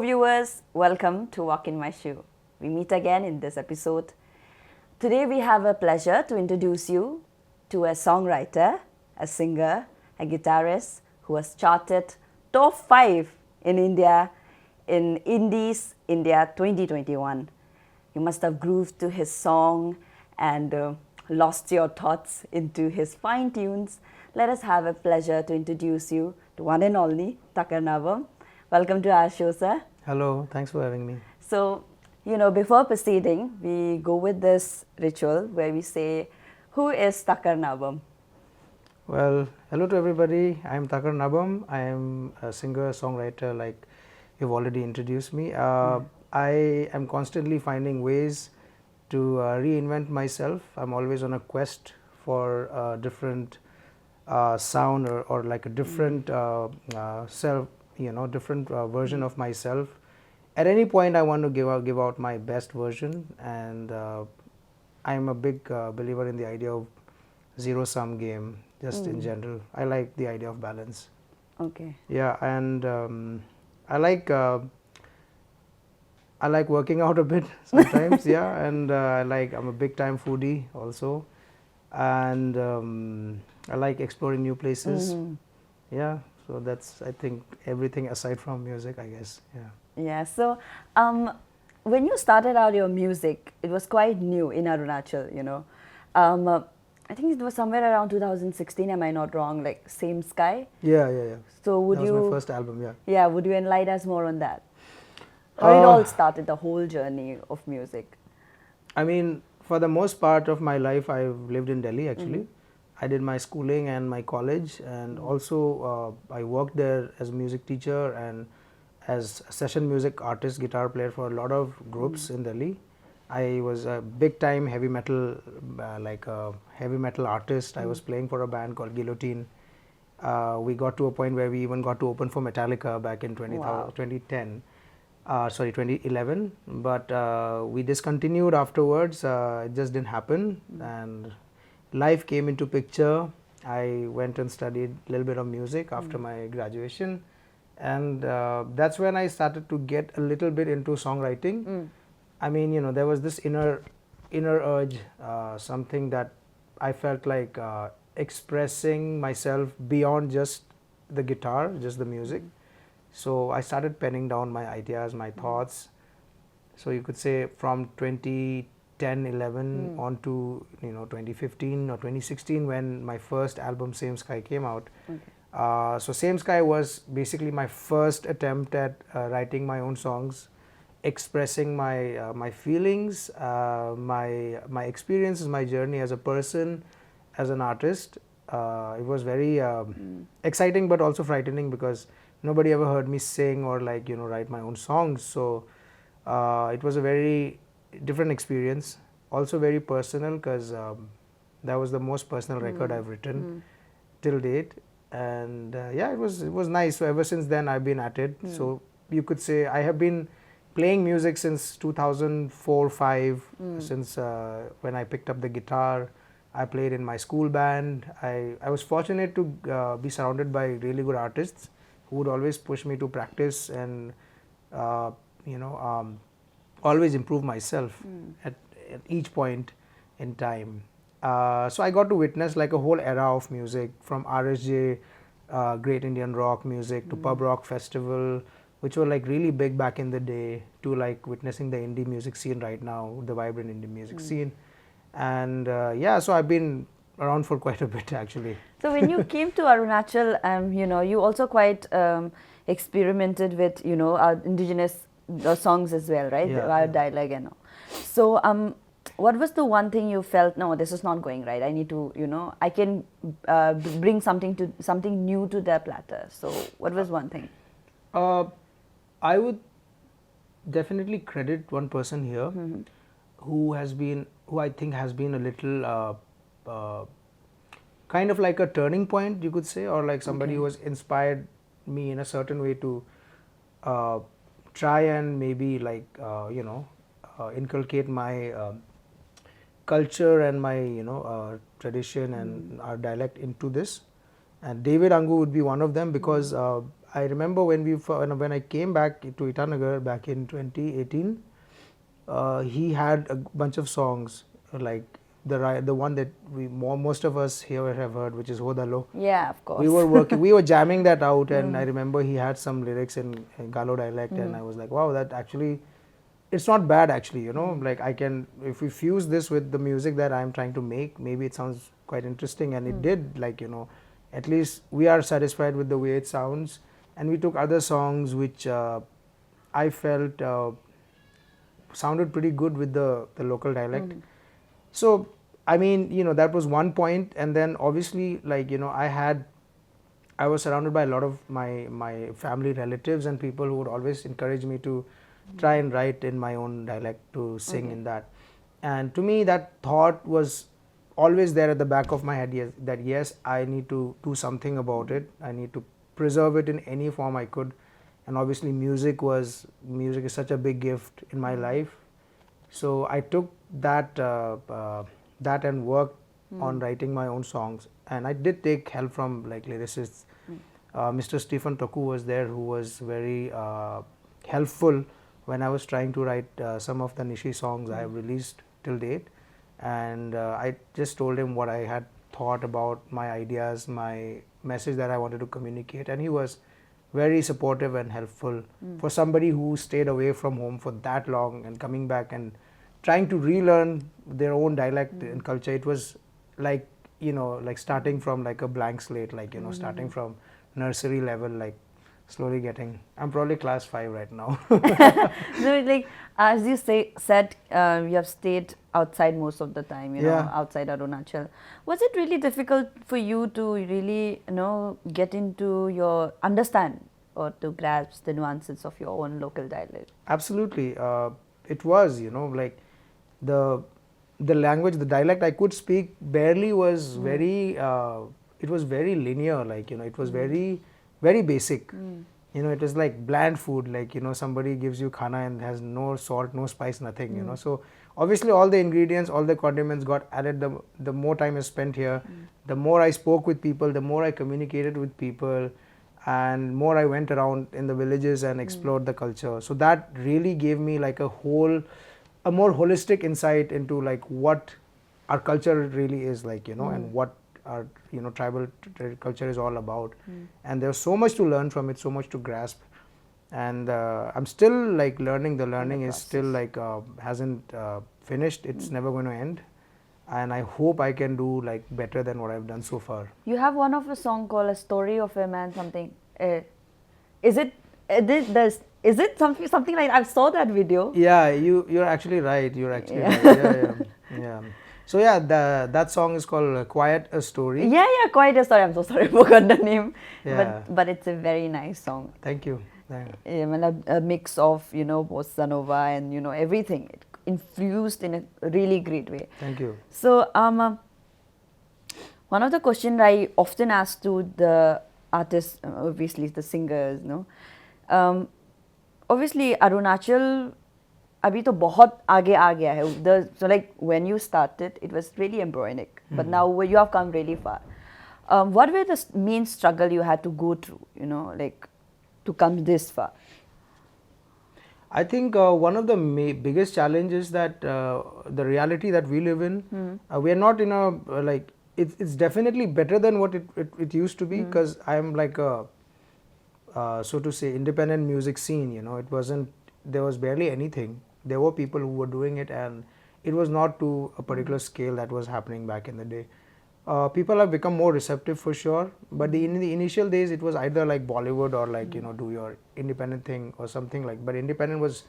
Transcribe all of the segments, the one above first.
viewers, welcome to Walk in My Shoe. We meet again in this episode. Today we have a pleasure to introduce you to a songwriter, a singer, a guitarist who has charted top 5 in India in Indies India 2021. You must have grooved to his song and lost your thoughts into his fine tunes. Let us have a pleasure to introduce you to one and only Takar Nabam. Welcome to our show, sir. Hello, thanks for having me. So, before proceeding, we go with this ritual where we say, who is Takar Nabam? Well, hello to everybody. I'm Takar Nabam. I am a singer, songwriter, like you've already introduced me. I am constantly finding ways to reinvent myself. I'm always on a quest for a different sound or like a different self, different version of myself. At any point, I want to give out my best version, and I'm a big believer in the idea of zero-sum game. Just in general, I like the idea of balance. Okay. Yeah, and I like working out a bit sometimes. Yeah, and I'm a big time foodie also, and I like exploring new places. Yeah, so that's, I think, everything aside from music, I guess. Yeah. Yeah. So, when you started out your music, it was quite new in Arunachal. I think it was somewhere around 2016. Am I not wrong? Like Same Sky. Yeah. So would that you? was my first album. Yeah. Yeah. Would you enlighten us more on that? How it all started, the whole journey of music? I mean, for the most part of my life, I've lived in Delhi actually. I did my schooling and my college, and also I worked there as a music teacher and as a session music artist, guitar player for a lot of groups in Delhi. I was a big time heavy metal, heavy metal artist. I was playing for a band called Guillotine. We got to a point where we even got to open for Metallica back in 2011, but we discontinued afterwards. It just didn't happen, and life came into picture. I went and studied a little bit of music after my graduation, and that's when I started to get a little bit into songwriting. I mean, there was this inner urge, something that I felt like expressing myself beyond just the guitar, just the music. So I started penning down my ideas, my thoughts. So you could say from 2010-11 on to 2015 or 2016 when my first album Same Sky came out. So Same Sky was basically my first attempt at writing my own songs, expressing my feelings, my experiences, my journey as a person, as an artist. It was very exciting but also frightening because nobody ever heard me sing or write my own songs. So it was a very different experience, also very personal because that was the most personal record I've written till date. And yeah, it was nice. So ever since then I've been at it. So you could say I have been playing music since 2004-05, since when I picked up the guitar. I played in my school band. I was fortunate to be surrounded by really good artists who would always push me to practice and always improve myself at each point in time. So I got to witness like a whole era of music, from RSJ, Great Indian Rock music, to pub rock festival, which were like really big back in the day, to like witnessing the indie music scene right now, the vibrant indie music scene. And yeah, so I've been around for quite a bit actually. So when you came to Arunachal, you also quite experimented with, our indigenous songs as well, right? Our dialogue and all. So what was the one thing you felt, no, this is not going right, I need to, I can bring something new to the platter. So what was one thing? I would definitely credit one person here who I think has been a little kind of like a turning point, you could say, or like somebody who has inspired me in a certain way to try and maybe inculcate my culture and my tradition and our dialect into this. And David Angu would be one of them, because I remember when I came back to Itanagar back in 2018, he had a bunch of songs like the one that most of us here have heard, which is Hodalo. Yeah, of course. We were jamming that out, and I remember he had some lyrics in Galo dialect, and I was like, wow, that actually, it's not bad actually, like if we fuse this with the music that I'm trying to make, maybe it sounds quite interesting, and it did, like, at least we are satisfied with the way it sounds. And we took other songs which I felt sounded pretty good with the local dialect. So I mean, that was one point. And then obviously, like, I was surrounded by a lot of my family relatives and people who would always encourage me to try and write in my own dialect, to sing in that. And to me, that thought was always there at the back of my head, yes, I need to do something about it. I need to preserve it in any form I could. And obviously music is such a big gift in my life. So I took that and worked on writing my own songs. And I did take help from like lyricists. Mr. Stephen Toku was there, who was very helpful when I was trying to write some of the Nishi songs I have released till date. And I just told him what I had thought about, my ideas, my message that I wanted to communicate, and he was very supportive and helpful. For somebody who stayed away from home for that long and coming back and trying to relearn their own dialect and culture. It was like, like starting from like a blank slate, like, starting from nursery level, like slowly getting, I'm probably class 5 right now. So like, as you said, you have stayed outside most of the time, outside Arunachal. Was it really difficult for you to really, get into understand or to grasp the nuances of your own local dialect? Absolutely. It was, like the language, the dialect I could speak barely was very, it was very linear, like, it was very, very basic. It was like bland food, like, somebody gives you khana and has no salt, no spice, nothing, so obviously all the ingredients, all the condiments got added. The more time I spent here, the more I spoke with people, the more I communicated with people, and more I went around in the villages and explored the culture. So that really gave me like a more holistic insight into like what our culture really is like, and what our tribal culture is all about. And there's so much to learn from it, so much to grasp. And I'm still like learning. The learning is still like hasn't finished. It's never going to end. And I hope I can do like better than what I've done so far. You have one of a song called "A Story of a Man" something. Is it something like, I saw that video? Yeah, you're actually right. You're actually right. Yeah. So yeah, that song is called "Quiet a Story." Yeah, Quiet a Story. I'm so sorry, I forgot the name. Yeah. But it's a very nice song. Thank you. A mix of bossa nova and everything. It infused in a really great way. Thank you. So one of the questions I often ask to the artists, obviously the singers, obviously Arunachal abhi to bahut aage aa gaya hai. So like when you started, it was really embryonic, but now you have come really far. What were the main struggle you had to go through, like to come this far? I think one of the biggest challenges that the reality that we live in, we are not in a like, it's definitely better than what it used to be, because I am like a so to say independent music scene. There was barely anything. There were people who were doing it, and it was not to a particular scale that was happening back in the day. People have become more receptive for sure, but in the initial days it was either like Bollywood or like do your independent thing or something like. But independent was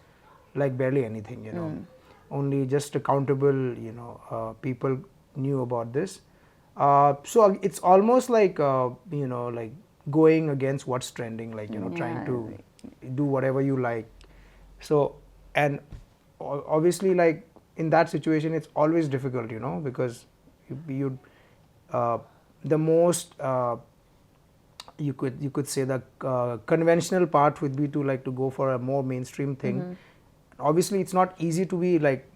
like barely anything, only just accountable people knew about this. So it's almost like like going against what's trending, like trying to do whatever you like. So, and obviously like in that situation it's always difficult, because you the most you could say the conventional part would be to go for a more mainstream thing. Obviously it's not easy to be like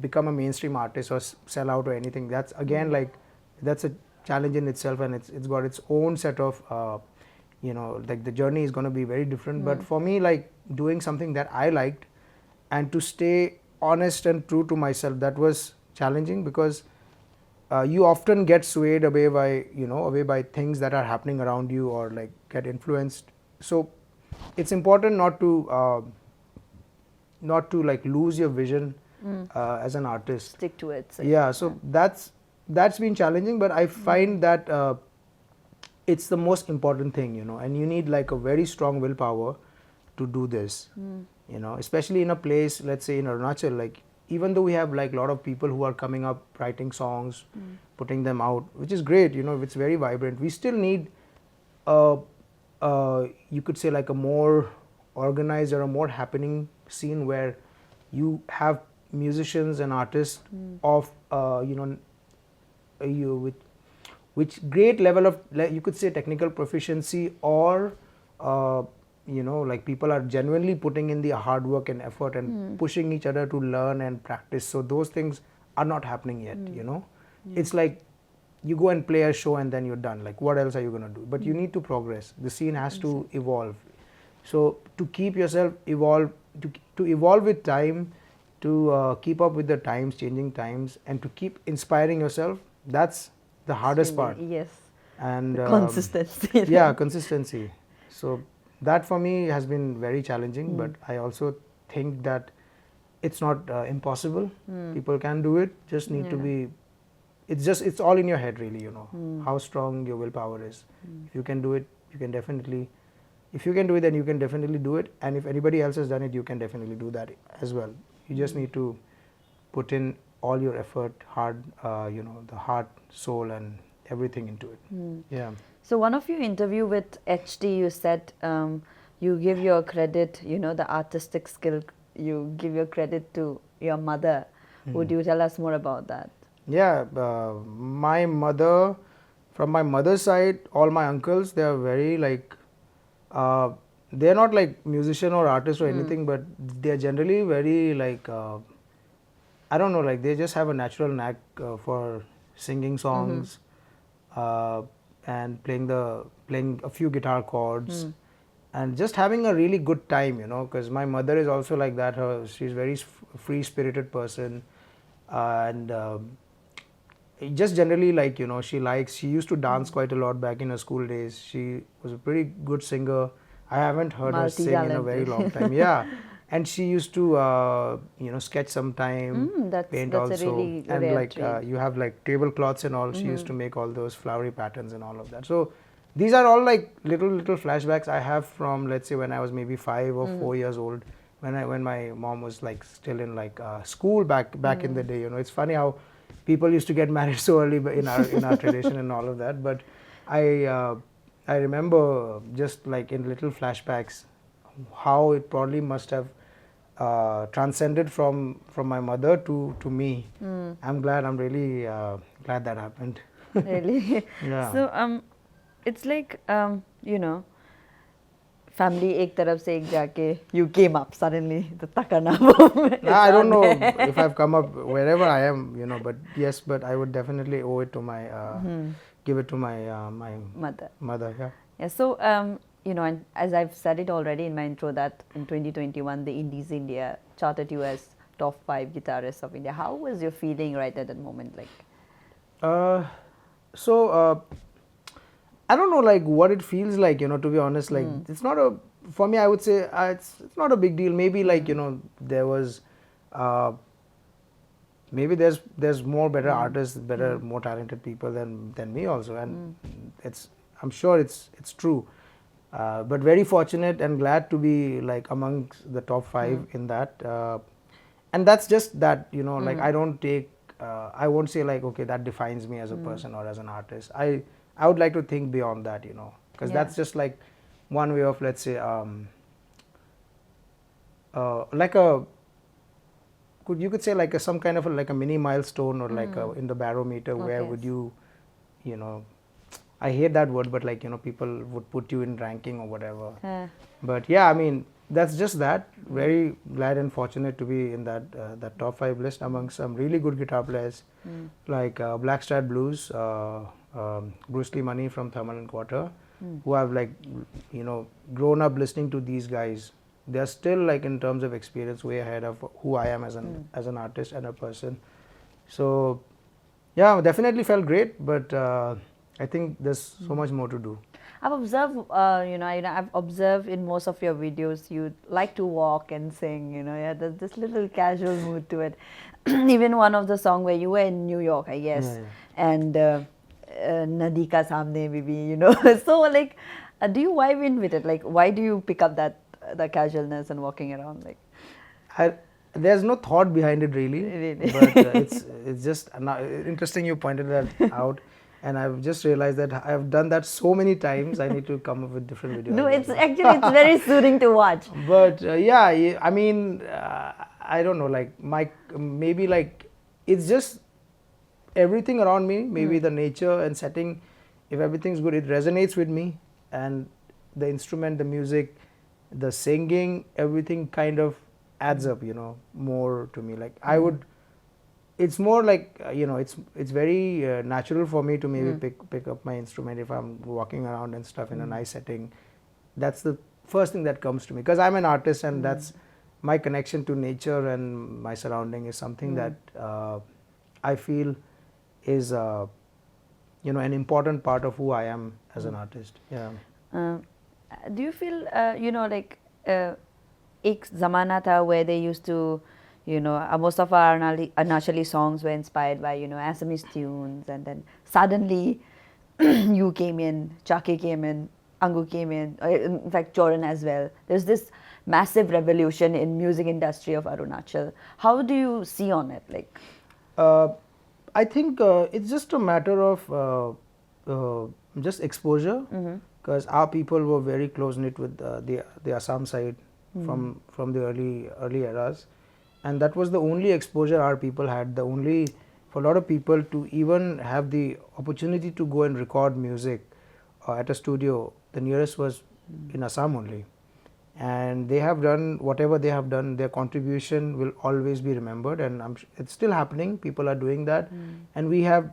become a mainstream artist or sell out or anything. That's again like that's a challenge in itself, and it's got its own set of you know, like the journey is going to be very different. But for me, like doing something that I liked and to stay honest and true to myself, that was challenging, because you often get swayed away by, you know, away by things that are happening around you, or like get influenced. So it's important not to like lose your vision as an artist. Stick to it. Yeah, so that's been challenging, but I find that it's the most important thing, you know, and you need like a very strong willpower to do this, you know, especially in a place, let's say in Arunachal, like even though we have like a lot of people who are coming up writing songs, putting them out, which is great, you know, it's very vibrant, we still need you could say like a more organized or a more happening scene where you have musicians and artists of you know, you with which great level of, you could say, technical proficiency, or you know, like people are genuinely putting in the hard work and effort and pushing each other to learn and practice. So those things are not happening yet, you know. It's like you go and play a show and then you're done, like what else are you going to do? But you need to progress, the scene has to evolve. So to keep yourself evolve, to evolve with time, to keep up with the times, changing times, and to keep inspiring yourself, that's the hardest part. Yes. And Consistency. yeah, consistency. So that for me has been very challenging, but I also think that it's not impossible. People can do it, just need to be, it's all in your head really, you know, how strong your willpower is. If you can do it, you can definitely, if you can do it, then you can definitely do it, and if anybody else has done it, you can definitely do that as well. You just need to put in all your effort, hard, you know, the heart, soul and everything into it. Yeah. So one of your interview with HT, you said you give your credit, you know, the artistic skill, you give your credit to your mother. Would you tell us more about that? Yeah, my mother, from my mother's side, all my uncles, they are very like, they're not like musician or artist or anything, but they're generally very like, I don't know, like they just have a natural knack for singing songs and playing a few guitar chords and just having a really good time, you know, because my mother is also like that. She's very free-spirited person, and just generally like, you know, she used to dance quite a lot back in her school days. She was a pretty good singer. I haven't heard her sing in a very long time. Yeah. And she used to, you know, sketch sometime, paint that's also, really and like you have like tablecloths and all. She used to make all those flowery patterns and all of that. So these are all like little flashbacks I have from, let's say, when I was maybe 5 or 4 years old, when my mom was like still in like school back in the day. You know, it's funny how people used to get married so early in our tradition and all of that. But I remember just like in little flashbacks how it probably must have transcended from my mother to me. I'm really glad that happened. Really? Yeah. So it's like you know, family ek taraf se ek jaake, you came up suddenly, the Takar Nabam. I don't know if I've come up wherever I am, you know, but yes, but I would definitely owe it to my give it to my my mother. Yeah. Yeah. So you know, and as I've said it already in my intro, that in 2021 the Indies India charted you as top 5 guitarists of India. How was your feeling right at that moment, like? So I don't know like what it feels like, you know, to be honest. Like it's not for me, I would say it's not a big deal. Maybe like, you know, there was maybe there's more better artists, more talented people than me also, and I'm sure it's true. But very fortunate and glad to be like amongst the top 5 in that, and that's just that, you know, like I don't take I won't say like, okay, that defines me as a person or as an artist. I would like to think beyond that, you know, because that's just like one way of, let's say, like you could say like some kind of like a mini milestone, or like in the barometer, where would you know, I hate that word, but like, you know, people would put you in ranking or whatever. But yeah, I mean, that's just that. Very glad and fortunate to be in that top 5 list among some really good guitar players, like Blackstrat Blues, Bruce Lee Money from Thermal and Quarter, who have like, you know, grown up listening to these guys, they are still like in terms of experience way ahead of who I am as an artist and a person. So yeah, definitely felt great, but I think there's so much more to do. I've observed, I've observed in most of your videos, you like to walk and sing, yeah, there's this little casual mood to it. Even one of the song where you were in New York, I guess, Yeah. and Nadi ka samne maybe, so like, do you vibe in with it? Like, why do you pick up that the casualness and walking around? Like, there's no thought behind it really. But it's just interesting you pointed that out. And I've just realized that I've done that so many times. I need to come up with different videos. No, it's very soothing to watch. But yeah, I mean, I don't know, like maybe like it's just everything around me, maybe the nature and setting. If everything's good, it resonates with me, and the instrument, the music, the singing, everything kind of adds up, more to me. Like I would. It's more like it's very natural for me to maybe pick up my instrument if I'm walking around and stuff in a nice setting. That's the first thing that comes to me, because I'm an artist, and that's my connection to nature and my surrounding is something that I feel is an important part of who I am as an artist. Yeah. Do you feel like एक ज़माना था where they used to, most of our Arunachali songs were inspired by, Assamese tunes, and then suddenly you came in, Chake came in, Angu came in fact Choran as well. There's this massive revolution in music industry of Arunachal. How do you see on it? Like, I think it's just a matter of just exposure, because our people were very close knit with the Assam side from the early eras. And that was the only exposure our people had, for a lot of people to even have the opportunity to go and record music at a studio. The nearest was in Assam only. And they have done whatever they have done, their contribution will always be remembered, and it's still happening. People are doing that. And we have,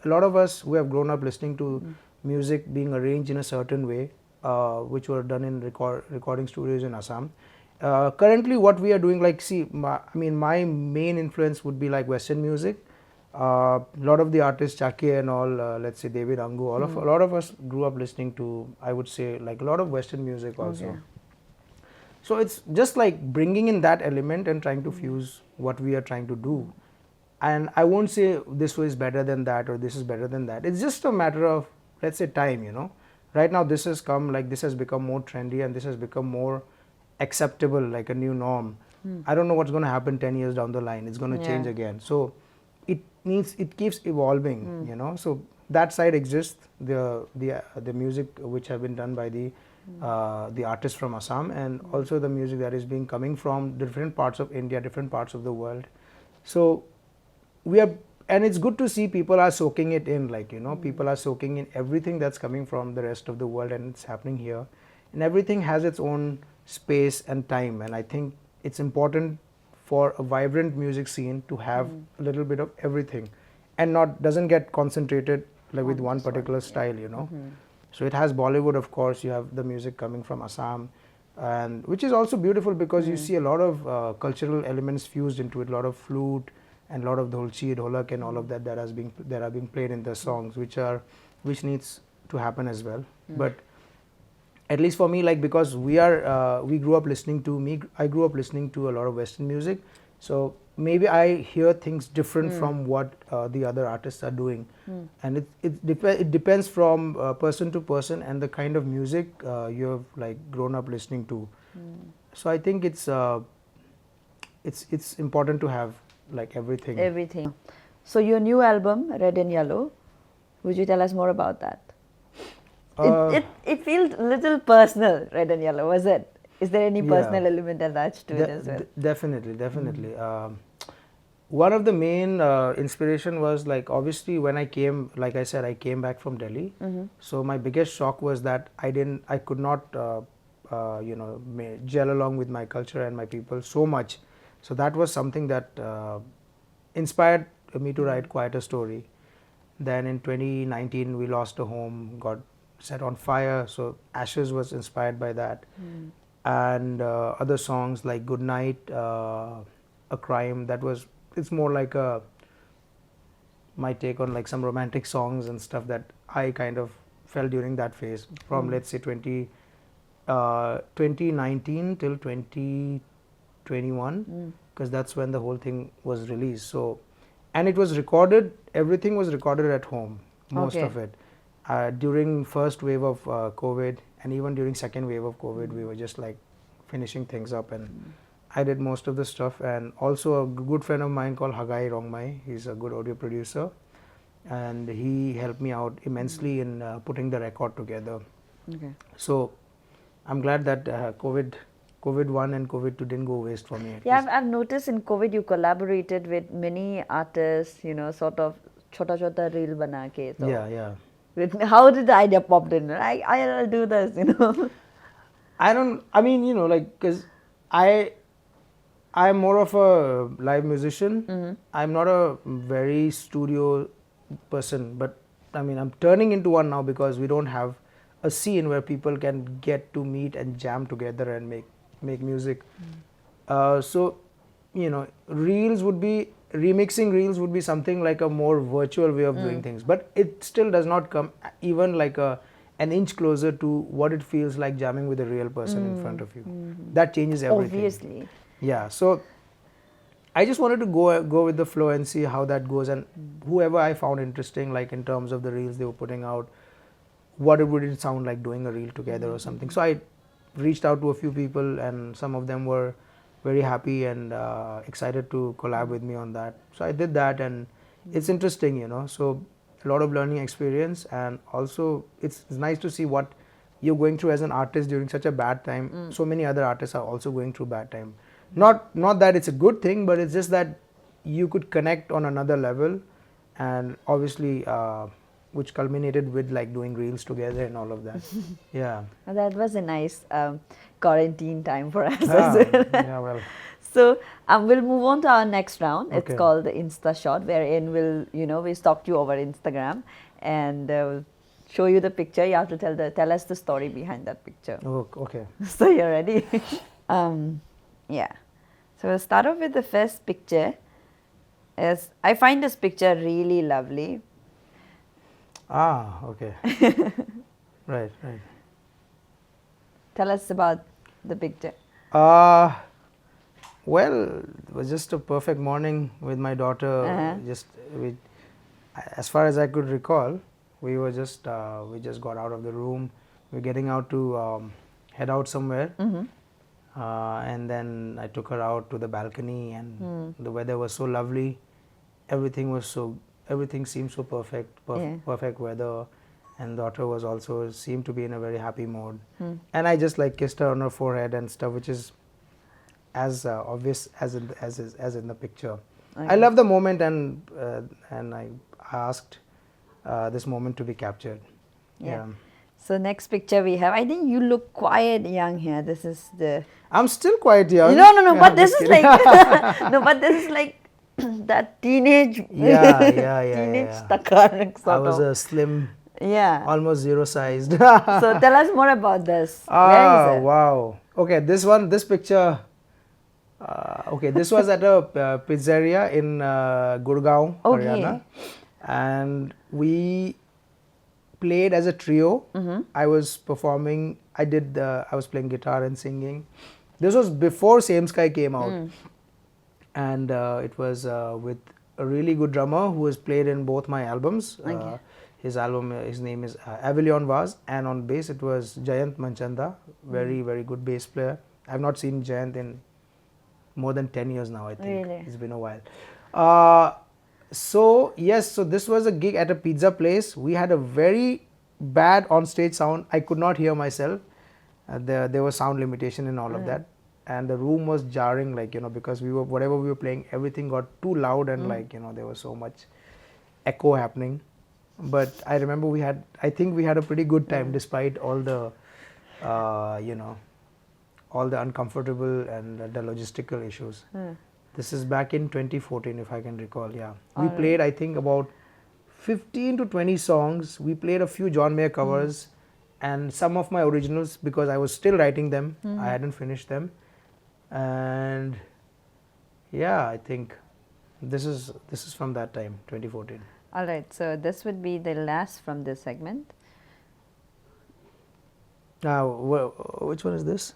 a lot of us who have grown up listening to music being arranged in a certain way, which were done in recording studios in Assam. Currently what we are doing, like, see, my main influence would be like Western music. A lot of the artists, Chake and all, let's say David Angu, a lot of us grew up listening to, I would say, like a lot of Western music also. Okay. So it's just like bringing in that element and trying to fuse what we are trying to do. And I won't say this is better than that or this is better than that. It's just a matter of, let's say, time, Right now this has become more trendy, and this has become more acceptable, like a new norm. I don't know what's going to happen 10 years down the line. It's going to change again. So it keeps evolving, So that side exists, the music which have been done by the artists from Assam, and also the music that is coming from different parts of India, different parts of the world. So and it's good to see people are soaking it in, like, people are soaking in everything that's coming from the rest of the world, and it's happening here. And everything has its own space and time, and I think it's important for a vibrant music scene to have a little bit of everything, and doesn't get concentrated like with one particular style, So it has Bollywood, of course, you have the music coming from Assam, and which is also beautiful because you see a lot of cultural elements fused into it, a lot of flute and a lot of dholchi, dholak and all of that are being played in the songs, which needs to happen as well. But at least for me, like, because I grew up listening to a lot of Western music, so maybe I hear things different from what the other artists are doing, and it depends from person to person and the kind of music you have like grown up listening to. So I think it's important to have like everything. So your new album, Red and Yellow, would you tell us more about that? It feels a little personal, Red and Yellow, was it? Is there any personal element attached to it as well? Definitely. One of the main inspiration was, like, obviously when I came, like I said, I came back from Delhi. So my biggest shock was that I could not gel along with my culture and my people so much. So that was something that inspired me to write quite a story. Then in 2019 we lost a home, got set on fire. So Ashes was inspired by that, and other songs like Good Night, A Crime. It's more like my take on like some romantic songs and stuff that I kind of felt during that phase from let's say 2019 till 2021, because that's when the whole thing was released. So, and it was recorded, everything was recorded at home, most of it. During first wave of COVID, and even during second wave of COVID, we were just like finishing things up, and I did most of the stuff. And also a good friend of mine called Hagai Rongmai, he's a good audio producer, and he helped me out immensely in putting the record together. So I'm glad that COVID 1 and COVID 2 didn't go waste for me. Yeah, I've noticed in COVID you collaborated with many artists, you know, sort of chota reel bana ke. So Yeah. how did the idea popped in? I'll do this, you know. I mean, you know, like, because I'm more of a live musician. I'm not a very studio person, but I mean, I'm turning into one now because we don't have a scene where people can get to meet and jam together and make music. So, you know, remixing reels would be something like a more virtual way of doing things, but it still does not come even like an inch closer to what it feels like jamming with a real person in front of you. That changes everything. Obviously. Yeah, so I just wanted to go with the flow and see how that goes, and whoever I found interesting, like in terms of the reels they were putting out, what would it sound like doing a reel together or something. So I reached out to a few people, and some of them were very happy and excited to collab with me on that. So I did that, and it's interesting, you know. So a lot of learning experience, and also it's nice to see what you're going through as an artist during such a bad time. So many other artists are also going through bad time. Not that it's a good thing, but it's just that you could connect on another level, and obviously which culminated with like doing reels together and all of that. Yeah. That was a nice quarantine time for us as well. Yeah, well. So we'll move on to our next round. Okay. It's called the Insta Shot, wherein we'll stalk you over Instagram and show you the picture. You have to tell us the story behind that picture. Oh, okay. So you're ready? Yeah. So we'll start off with the first picture. I find this picture really lovely. Okay. Right. Tell us about the picture. Well, it was just a perfect morning with my daughter. As far as I could recall, we just got out of the room. We're getting out to head out somewhere. And then I took her out to the balcony, and the weather was so lovely. Everything seemed so perfect, perfect weather, and daughter was also seemed to be in a very happy mode. And I just like kissed her on her forehead and stuff, which is as obvious as in the picture. Okay. I love the moment, and I asked this moment to be captured. Yeah. So next picture we have, I think you look quite young here. This is I'm still quite young. No, but this is like but this is like that teenage teenage Takar sort I was a slim, almost zero sized. So tell us more about this. Where is it? Wow. Okay, this picture. This was at a pizzeria in Gurgaon, Haryana, and we played as a trio. I was performing. I was playing guitar and singing. This was before Same Sky came out, and it was with a really good drummer who has played in both my albums. His name is Avilion Vaz, and on bass it was Jayant Manchanda, very very good bass player. I've not seen Jayant in more than 10 years now, I think. Really? It's been a while. So this was a gig at a pizza place. We had a very bad on-stage sound. I could not hear myself. There was sound limitation and all of that, and the room was jarring, like, you know, because whatever we were playing, everything got too loud, and like, you know, there was so much echo happening. But I remember I think we had a pretty good time despite all the all the uncomfortable and the logistical issues. This is back in 2014, if I can recall. We played, I think, about 15 to 20 songs. We played a few John Mayer covers, and some of my originals because I was still writing them. I hadn't finished them, and yeah, I think this is from that time, 2014. All right, so this would be the last from this segment. Now, which one is this?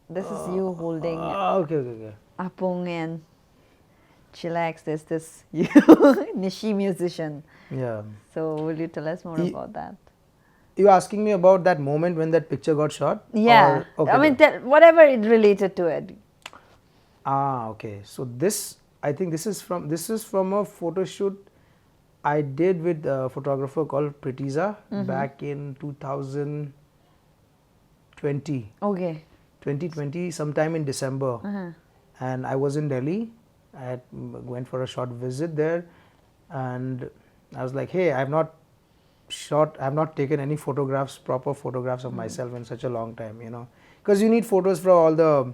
This is you holding Okay. Apung and Chillax. There's this you Nishi musician. Yeah. So will you tell us more about that? You asking me about that moment when that picture got shot? Yeah, Or, okay, I mean whatever it related to it. Okay. So this, I think this is from a photo shoot I did with a photographer called Pritiza back in 2020. Okay. 2020, sometime in December, and I was in Delhi. I went for a short visit there, and I was like, "Hey, I have not taken any photographs, proper photographs of myself in such a long time, because you need photos for all the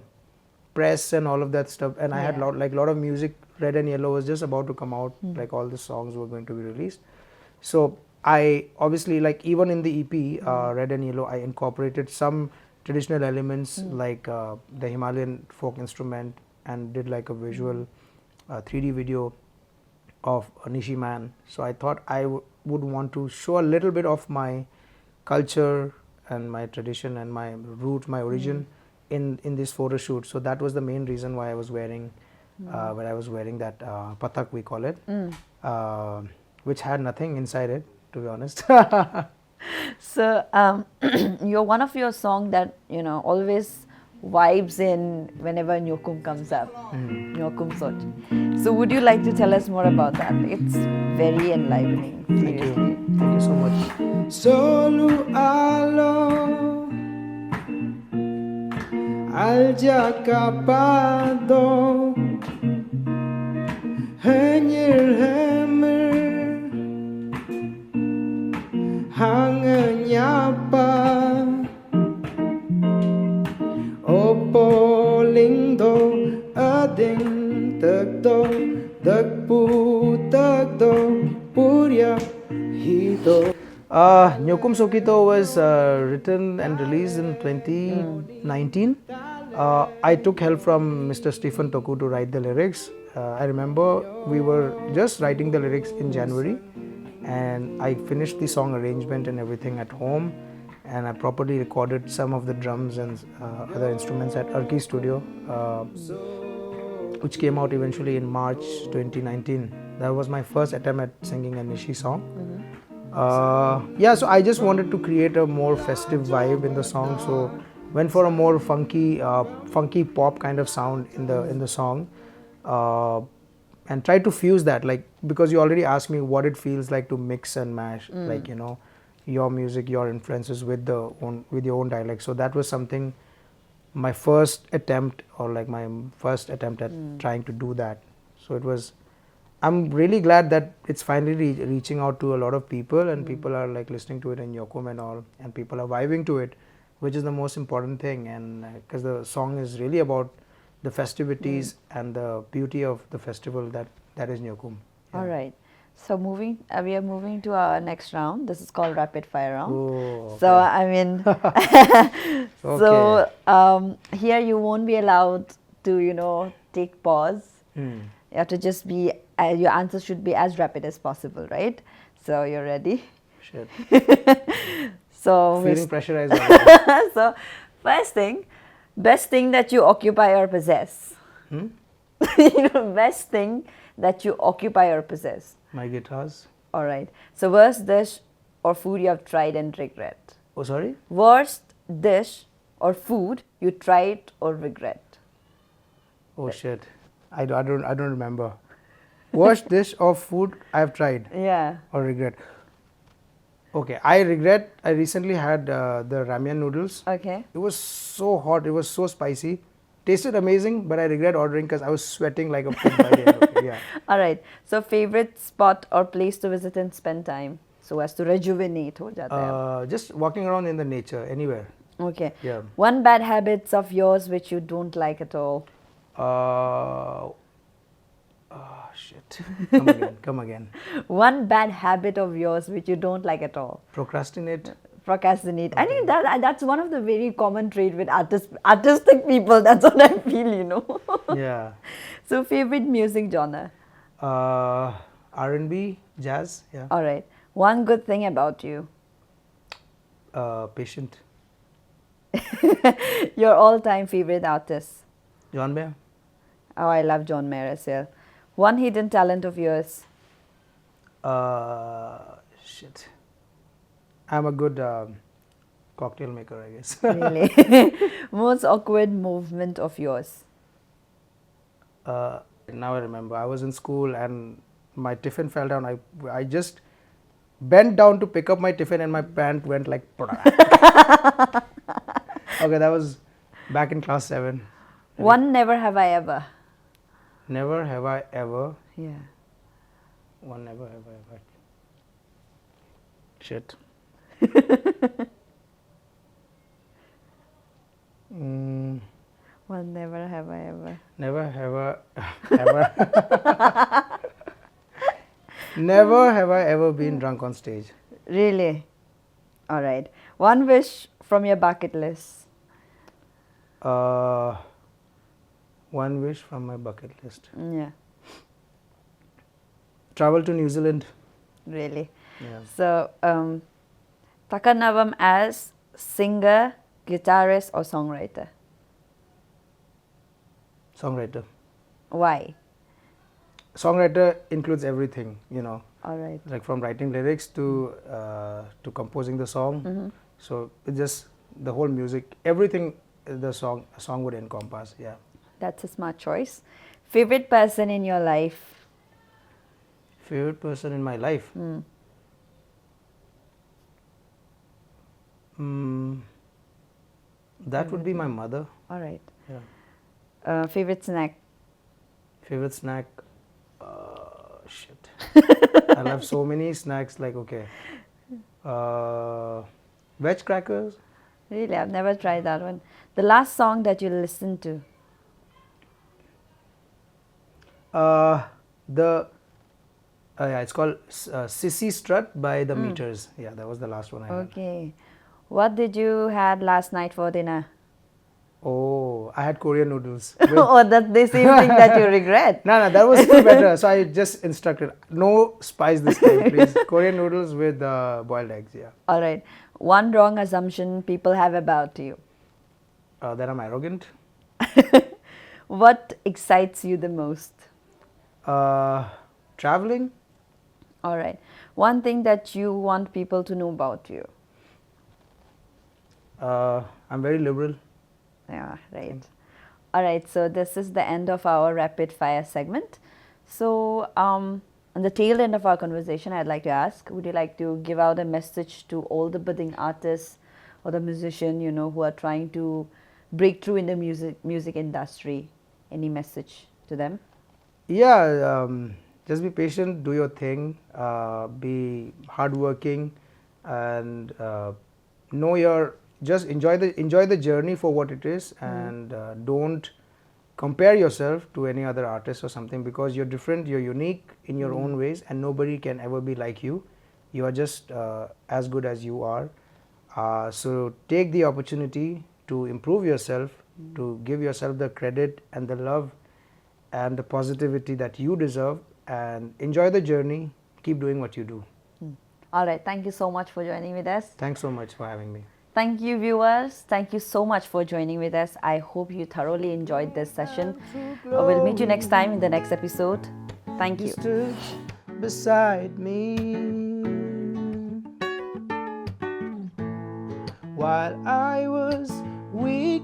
press and all of that stuff." And I had lot of music. Red and Yellow was just about to come out, like all the songs were going to be released. So I obviously, like, even in the EP, Red and Yellow, I incorporated some traditional elements like the Himalayan folk instrument, and did like a visual 3D video of a Nishi man. So I thought I would want to show a little bit of my culture and my tradition and my root, my origin in this photo shoot. So that was the main reason why I was wearing that patak, we call it, which had nothing inside it, to be honest. So you're one of your song that always vibes in whenever Nyokum comes up. Nyokum Shot. So would you like to tell us more about that? It's very enlivening. Thank you so much. Solu alo aljakapado hanyir hammer hanganyapa opo lingdo ading tagdo dagpu tagdo purya hito. Nyokum Sokito was written and released in 2019. I took help from Mr. Stephen Toku to write the lyrics. I remember we were just writing the lyrics in January, and I finished the song arrangement and everything at home, and I properly recorded some of the drums and other instruments at Arki Studio, which came out eventually in March 2019. That was my first attempt at singing a Nishi song. So I just wanted to create a more festive vibe in the song, so went for a more funky pop kind of sound in the song, and tried to fuse that, like, because you already asked me what it feels like to mix and mash, like, your music, your influences with your own dialect. So that was something, my first attempt at trying to do that. So it was, I'm really glad that it's finally reaching out to a lot of people, and people are like listening to it in Nyokum and all, and people are vibing to it, which is the most important thing. And because the song is really about the festivities and the beauty of the festival that is Nyokum. Yeah. All right. So we are moving to our next round. This is called rapid fire round. Oh, okay. So I mean, so here you won't be allowed to take pause. You have to just be. Your answers should be as rapid as possible, right? So you're ready? Shit. So feeling pressurized. So first thing, best thing that you occupy or possess. Best thing that you occupy or possess. My guitars. All right. So worst dish or food you have tried and regret. Oh, sorry? Worst dish or food you tried or regret. Oh shit. I don't remember. Worst dish or food I have tried. Yeah. Or regret. Okay, I recently had the ramen noodles. Okay. It was so hot, it was so spicy. Tasted amazing, but I regret ordering because I was sweating like a pig by the end of it. Yeah. All right. So favorite spot or place to visit and spend time so as to rejuvenate ho jata hai. Just walking around in the nature, anywhere. Okay. Yeah. One bad habits of yours which you don't like at all. Shit. Come again. One bad habit of yours which you don't like at all. Procrastinate. Procrastinate. I think that's one of the very common trait with artistic people. That's what I feel. Yeah. So favorite music genre? R&B, jazz, yeah. All right. One good thing about you? Patient. Your all-time favorite artist? John Mayer. Oh, I love John Mayer as well. One hidden talent of yours? Shit. I'm a good cocktail maker, I guess. Really? Most awkward movement of yours? Now I remember. I was in school and my tiffin fell down. I just bent down to pick up my tiffin and my pant went like... Okay, that was back in class 7. One never have I ever? Never have I ever. Yeah. One never have I ever. Shit. One never have I ever. Never have I ever. Never have I ever been drunk on stage. Really? All right. One wish from your bucket list? One wish from my bucket list. Yeah. Travel to New Zealand. Really? Yeah. So, Takar Nabam as singer, guitarist or songwriter? Songwriter. Why? Songwriter includes everything, All right. like from writing lyrics to composing the song. So it's just the whole music, everything a song would encompass. Yeah. That's a smart choice. Favorite person in your life? Favorite person in my life? That would be my mother. All right. Yeah. Favorite snack? Favorite snack? Shit. I love so many snacks. Like, okay. Veg crackers. Really? I've never tried that one. The last song that you listened to? It's called Sissy Strut by The Meters. Yeah, that was the last one I heard. Okay. What did you had last night for dinner? Oh, I had Korean noodles. Oh, that's the same thing that you regret. No, that was still better. So I just instructed, no spice this time, please. Korean noodles with boiled eggs, yeah. All right. One wrong assumption people have about you? That I'm arrogant. What excites you the most? Traveling. All right. One thing that you want people to know about you? I'm very liberal. Yeah, right. All right, so this is the end of our rapid fire segment. So, on the tail end of our conversation, I'd like to ask, would you like to give out a message to all the budding artists or the musician, who are trying to break through in the music industry? Any message to them? Yeah, just be patient, do your thing, be hardworking, and just enjoy the journey for what it is, and don't compare yourself to any other artist or something, because you're different, you're unique in your own ways, and nobody can ever be like you. You are just as good as you are. So take the opportunity to improve yourself, to give yourself the credit and the love and the positivity that you deserve, and enjoy the journey. Keep doing what you do. All right, thank you so much for joining with us. Thanks so much for having me. Thank you, viewers. Thank you so much for joining with us. I hope you thoroughly enjoyed this session. We'll meet you next time in the next episode. Thank you. You stood beside me while I was weak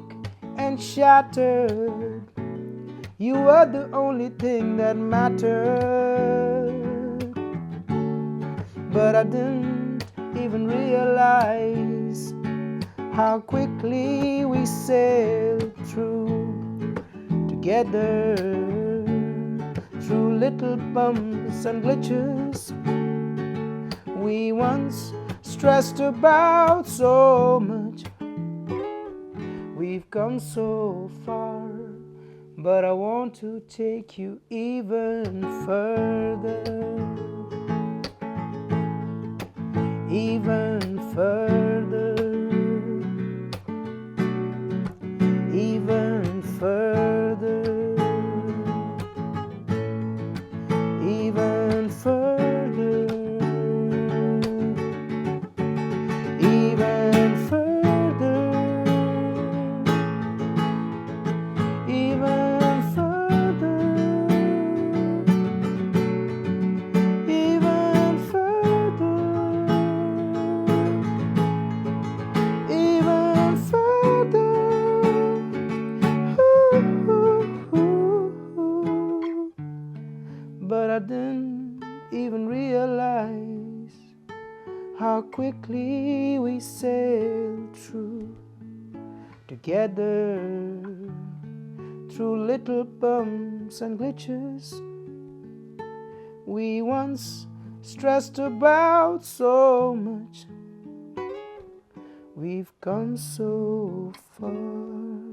and shattered. You were the only thing that mattered, but I didn't even realize how quickly we sailed through together, through little bumps and glitches. We once stressed about so much. We've come so far, but I want to take you even further, even further. how quickly we sail through together, through little bumps and glitches we once stressed about so much. We've come so far.